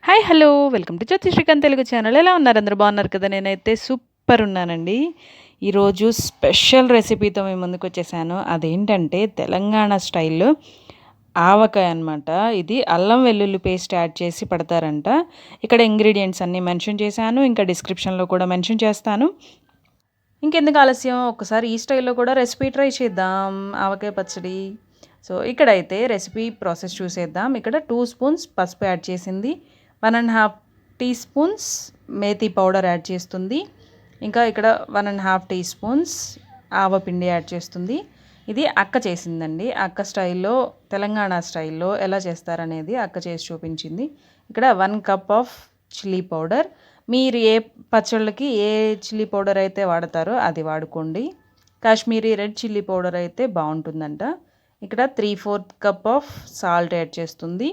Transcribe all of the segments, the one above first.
Hi hello welcome to Jyothi Srikanth Telugu channel. ఎలా ఉన్నారు? అందరూ బాగున్నారు కదా? నేనైతే సూపర్ ఉన్నానండి. ఈరోజు స్పెషల్ రెసిపీతో మేము ముందుకు వచ్చేసాను. అదేంటంటే తెలంగాణ స్టైల్లో ఆవకాయ అనమాట. ఇది అల్లం వెల్లుల్లి పేస్ట్ యాడ్ చేసి పడతారంట. ఇక్కడ ఇంగ్రీడియంట్స్ అన్నీ మెన్షన్ చేశాను, ఇంకా డిస్క్రిప్షన్లో కూడా మెన్షన్ చేస్తాను. ఇంకెందుకు ఆలస్యం, ఒక్కసారి ఈ స్టైల్లో కూడా రెసిపీ ట్రై చేద్దాం, ఆవకాయ పచ్చడి. సో ఇక్కడైతే రెసిపీ ప్రాసెస్ చూసేద్దాం. ఇక్కడ 2 స్పూన్స్ పసుపు యాడ్ చేసింది, 1.5 teaspoons methi powder add చేస్తుంది, ఇంకా ఇక్కడ 1.5 టీ స్పూన్స్ ఆవపిండి యాడ్ చేస్తుంది. ఇది అక్క చేసిందండి. అక్క స్టైల్లో, తెలంగాణ స్టైల్లో ఎలా చేస్తారనేది అక్క చేసి చూపించింది. ఇక్కడ 1 కప్ ఆఫ్ చిల్లీ పౌడర్. మీరు ఏ పచ్చళ్ళకి ఏ చిల్లీ పౌడర్ అయితే వాడతారో అది వాడుకోండి. కాశ్మీరీ రెడ్ చిల్లీ పౌడర్ అయితే బాగుంటుందంట. ఇక్కడ 3/4 కప్ ఆఫ్ సాల్ట్ యాడ్ చేస్తుంది.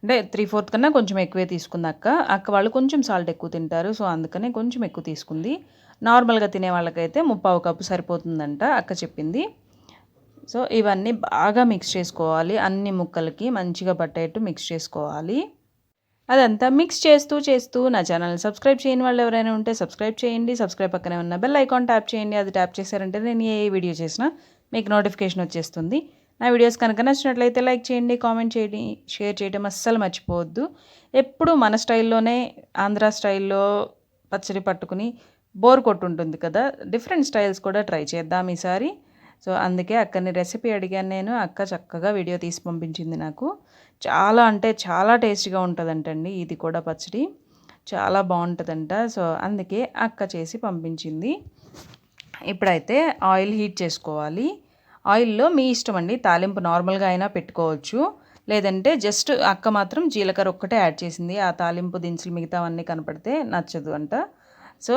అంటే 3/4 కన్నా కొంచెం ఎక్కువే తీసుకుంది అక్క వాళ్ళు కొంచెం సాల్ట్ ఎక్కువ తింటారు, సో అందుకనే కొంచెం ఎక్కువ తీసుకుంది. నార్మల్గా తినే వాళ్ళకైతే 3/4 కప్పు సరిపోతుందంట అక్క చెప్పింది. సో ఇవన్నీ బాగా మిక్స్ చేసుకోవాలి, అన్ని ముక్కలకి మంచిగా పట్టేట్టు మిక్స్ చేసుకోవాలి. అదంతా మిక్స్ చేస్తూ నా ఛానల్ని సబ్స్క్రైబ్ చేయని వాళ్ళు ఎవరైనా ఉంటే సబ్స్క్రైబ్ చేయండి. సబ్స్క్రైబ్ పక్కనే ఉన్న బెల్ ఐకాన్ ట్యాప్ చేయండి. అది ట్యాప్ చేశారంటే నేను ఏ వీడియో చేసినా మీకు నోటిఫికేషన్ వచ్చేస్తుంది. నా వీడియోస్ కనుక నచ్చినట్లయితే లైక్ చేయండి, కామెంట్ చేయండి, షేర్ చేయడం అస్సలు మర్చిపోవద్దు. ఎప్పుడు మన స్టైల్లోనే, ఆంధ్ర స్టైల్లో పచ్చడి పట్టుకుని బోర్ కొట్టుంటుంది కదా, డిఫరెంట్ స్టైల్స్ కూడా ట్రై చేద్దాం ఈసారి. సో అందుకే అక్కని రెసిపీ అడిగాను నేను. అక్క చక్కగా వీడియో తీసి పంపించింది నాకు. చాలా అంటే చాలా టేస్టీగా ఉంటుందంటండి ఇది కూడా పచ్చడి, చాలా బాగుంటుందంట. సో అందుకే అక్క చేసి పంపించింది. ఇప్పుడైతే ఆయిల్ హీట్ చేసుకోవాలి. ఆయిల్లో మీ ఇష్టం అండి, తాలింపు నార్మల్గా అయినా పెట్టుకోవచ్చు, లేదంటే జస్ట్ అక్క మాత్రం జీలకర్ర ఒక్కటే యాడ్ చేసింది. ఆ తాలింపు దినుసులు మిగతావన్నీ కనపడితే నచ్చదు అంట. సో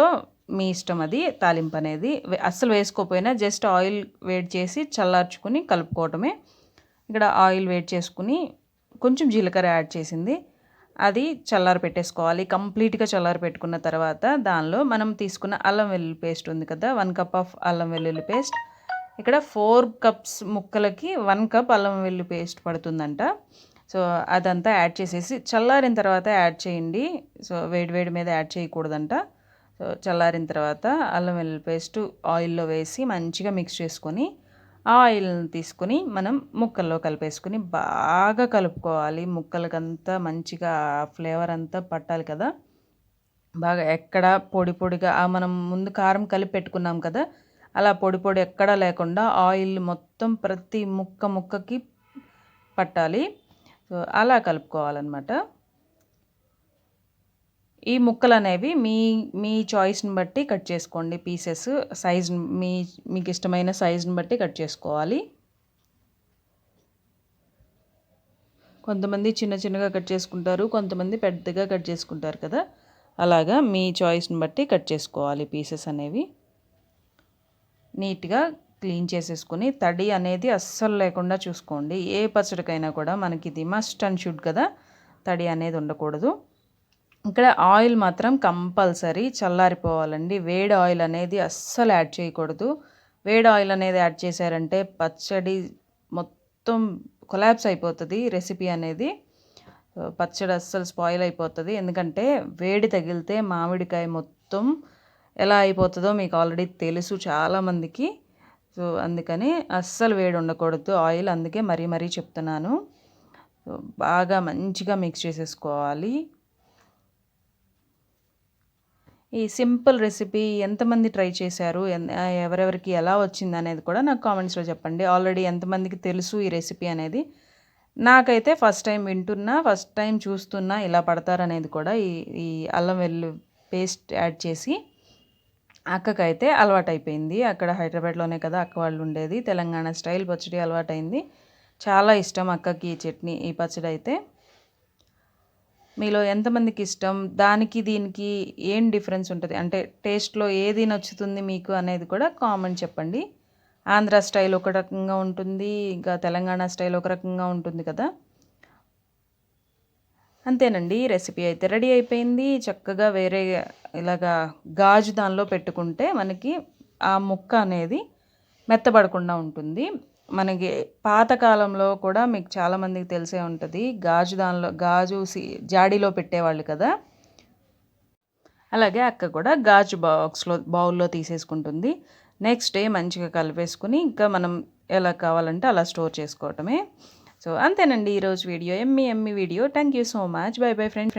మీ ఇష్టం అది. తాలింపు అనేది అస్సలు వేసుకోకపోయినా జస్ట్ ఆయిల్ వేడి చేసి చల్లార్చుకుని కలుపుకోవటమే. ఇక్కడ ఆయిల్ వేడి చేసుకుని కొంచెం జీలకర్ర యాడ్ చేసింది, అది చల్లారి పెట్టేసుకోవాలి. కంప్లీట్గా చల్లారి పెట్టుకున్న తర్వాత దానిలో మనం తీసుకున్న అల్లం వెల్లుల్లి పేస్ట్ ఉంది కదా, 1 కప్ ఆఫ్ అల్లం వెల్లుల్లి పేస్ట్. ఇక్కడ 4 కప్స్ ముక్కలకి 1 కప్ అల్లం వెల్లుల్లి పేస్ట్ పడుతుందంట. సో అదంతా యాడ్ చేసేసి చల్లారిన తర్వాత యాడ్ చేయండి. సో వేడి మీద యాడ్ చేయకూడదంట. సో చల్లారిన తర్వాత అల్లం వెల్లుల్లి పేస్ట్ ఆయిల్లో వేసి మంచిగా మిక్స్ చేసుకొని ఆ ఆయిల్ని తీసుకొని మనం ముక్కల్లో కలిపేసుకుని బాగా కలుపుకోవాలి. ముక్కలకంతా మంచిగా ఫ్లేవర్ అంతా పట్టాలి కదా, బాగా ఎక్కడ పొడిగా మనం ముందు కారం కలిపి పెట్టుకున్నాం కదా, అలా పొడి ఎక్కడా లేకుండా ఆయిల్ మొత్తం ప్రతి ముక్కకి పట్టాలి. సో అలా కలుపుకోవాలన్నమాట. ఈ ముక్కలు అనేవి మీ చాయిస్ని బట్టి కట్ చేసుకోండి. పీసెస్ సైజ్ మీకు ఇష్టమైన సైజుని బట్టి కట్ చేసుకోవాలి. కొంతమంది చిన్నగా కట్ చేసుకుంటారు, కొంతమంది పెద్దగా కట్ చేసుకుంటారు కదా, అలాగా మీ చాయిస్ని బట్టి కట్ చేసుకోవాలి పీసెస్ అనేవి. నీట్గా క్లీన్ చేసేసుకుని తడి అనేది అస్సలు లేకుండా చూసుకోండి. ఏ పచ్చడికైనా కూడా మనకి ఇది మస్ట్ అండ్ షుడ్ కదా, తడి అనేది ఉండకూడదు. ఇక్కడ ఆయిల్ మాత్రం కంపల్సరీ చల్లారిపోవాలండి. వేడి ఆయిల్ అనేది అస్సలు యాడ్ చేయకూడదు. వేడి ఆయిల్ అనేది యాడ్ చేశారంటే పచ్చడి మొత్తం కొలాప్స్ అయిపోతుంది రెసిపీ అనేది. పచ్చడి అస్సలు స్పాయిల్ అయిపోతుంది. ఎందుకంటే వేడి తగిలితే మామిడికాయ మొత్తం ఎలా అయిపోతుందో మీకు ఆల్రెడీ తెలుసు చాలామందికి. సో అందుకని అస్సలు వేడి ఉండకూడదు ఆయిల్, అందుకే మరీ చెప్తున్నాను. బాగా మంచిగా మిక్స్ చేసేసుకోవాలి. ఈ సింపుల్ రెసిపీ ఎంతమంది ట్రై చేశారు, ఎవరెవరికి ఎలా వచ్చింది అనేది కూడా నాకు కామెంట్స్లో చెప్పండి. ఆల్రెడీ ఎంతమందికి తెలుసు ఈ రెసిపీ అనేది. నాకైతే ఫస్ట్ టైం వింటున్నా, ఫస్ట్ టైం చూస్తున్నా ఇలా పడతారనేది కూడా. ఈ అల్లం వెల్లుల్లి పేస్ట్ యాడ్ చేసి అక్కకైతే అలవాటైపోయింది. అక్కడ హైదరాబాద్లోనే కదా అక్క వాళ్ళు ఉండేది. తెలంగాణ స్టైల్ పచ్చడి అలవాటైంది. చాలా ఇష్టం అక్కకి ఈ చట్నీ, ఈ పచ్చడి అయితే. మీలో ఎంతమందికి ఇష్టం, దానికి దీనికి ఏం డిఫరెన్స్ ఉంటుంది, అంటే టేస్ట్లో ఏది నచ్చుతుంది మీకు అనేది కూడా కామెంట్ చెప్పండి. ఆంధ్ర స్టైల్ ఒక రకంగా ఉంటుంది, ఇంకా తెలంగాణ స్టైల్ ఒక రకంగా ఉంటుంది కదా. అంతేనండి, రెసిపీ అయితే రెడీ అయిపోయింది. చక్కగా వేరే ఇలాగా గాజు దానిలో పెట్టుకుంటే మనకి ఆ ముక్క అనేది మెత్తబడకుండా ఉంటుంది. మనకి పాతకాలంలో కూడా మీకు చాలామందికి తెలిసే ఉంటుంది, గాజు జాడీలో పెట్టేవాళ్ళు కదా. అలాగే అక్క కూడా గాజు బౌల్లో తీసేసుకుంటుంది. నెక్స్ట్ డే మంచిగా కలిపేసుకుని ఇంకా మనం ఎలా కావాలంటే అలా స్టోర్ చేసుకోవటమే. సో అంతేనండి ఈరోజు video. Yummy video. Thank you so much. By bye friends.